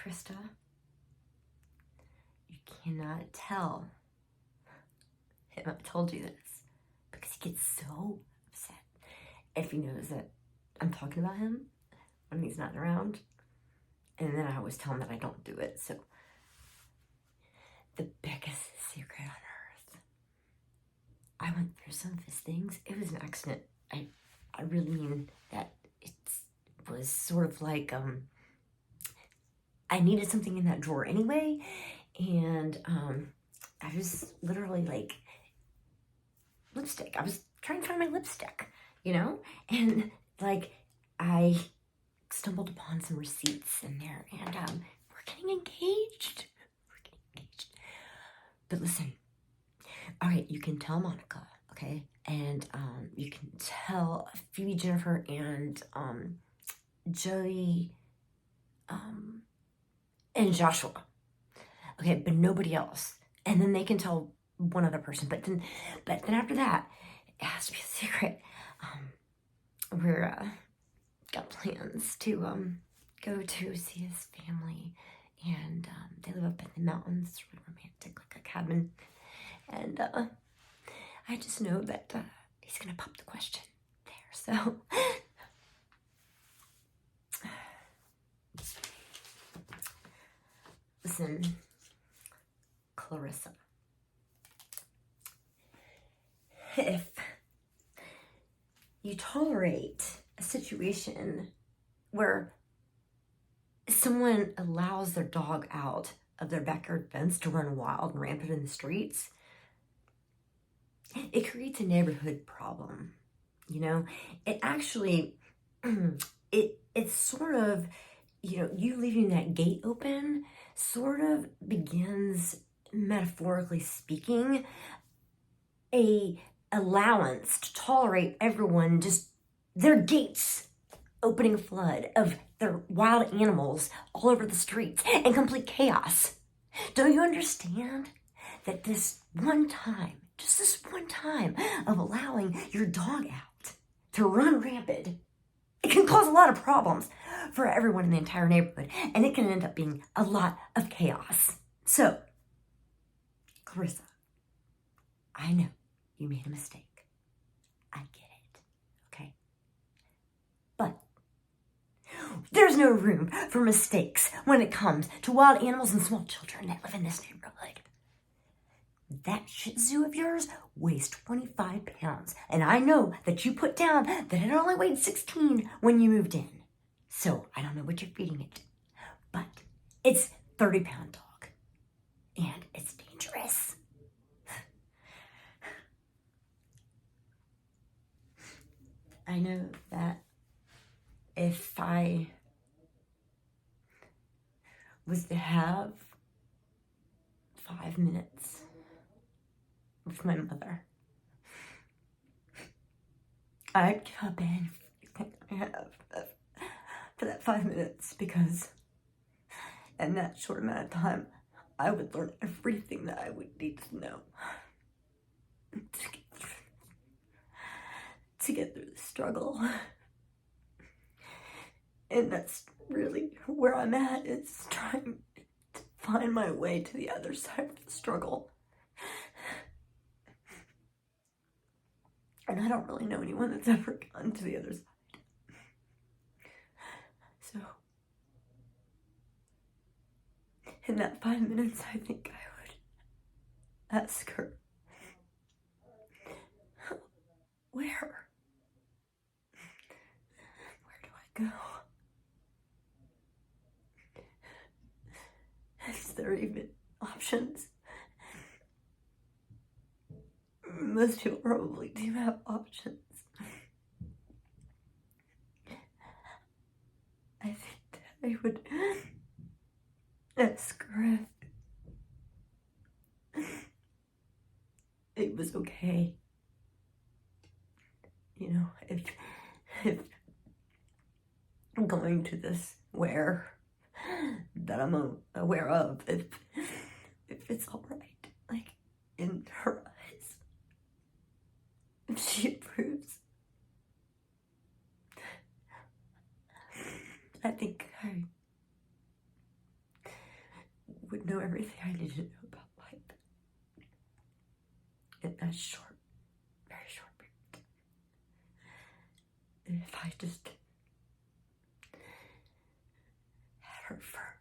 Krista, you cannot tell him I've told you this because he gets so upset if he knows that I'm talking about him when he's not around. And then I always tell him that I don't do it. So the biggest secret on earth. I went through some of his things. It was an accident. I really mean that it was sort of like I needed something in that drawer anyway, and I was literally like lipstick. I was trying to find my lipstick, you know, and like I stumbled upon some receipts in there, and we're getting engaged. But listen, all right, you can tell Monica, okay, and you can tell Phoebe, Jennifer, and Joey, and Joshua, okay, but nobody else. And then they can tell one other person, but then after that, it has to be a secret. We're got plans to go to see his family, and they live up in the mountains, really romantic, like a cabin. And I just know that he's gonna pop the question there. So listen, Clarissa, if you tolerate a situation where someone allows their dog out of their backyard fence to run wild and rampant in the streets, it creates a neighborhood problem. You know, it actually, it's sort of, you know, you leaving that gate open sort of begins, metaphorically speaking, a allowance to tolerate everyone just their gates opening a flood of their wild animals all over the streets and complete chaos. Don't you understand that this one time, just this one time of allowing your dog out to run rampant, it can cause a lot of problems for everyone in the entire neighborhood, and it can end up being a lot of chaos. So, Clarissa, I know you made a mistake. I get it, okay? But there's no room for mistakes when it comes to wild animals and small children that live in this neighborhood. That Shih Tzu of yours weighs 25 pounds, and I know that you put down that it only weighed 16 when you moved in. So I don't know what you're feeding it, but it's a 30-pound dog, and it's dangerous. I know that if I was to have 5 minutes with my mother, I'd give up anything I have for that 5 minutes, because in that short amount of time, I would learn everything that I would need to know to get through the struggle. And that's really where I'm at, is trying to find my way to the other side of the struggle. And I don't really know anyone that's ever gone to the other side. So, in that 5 minutes, I think I would ask her, where do I go? Is there even options? Most people probably do have options. I think that I would ask her if it was okay. You know, if going to this where that I'm aware of, if it's alright, like, in her eyes, if she approves. I think know everything I need to know about life in that short, very short period. And if I just had her first.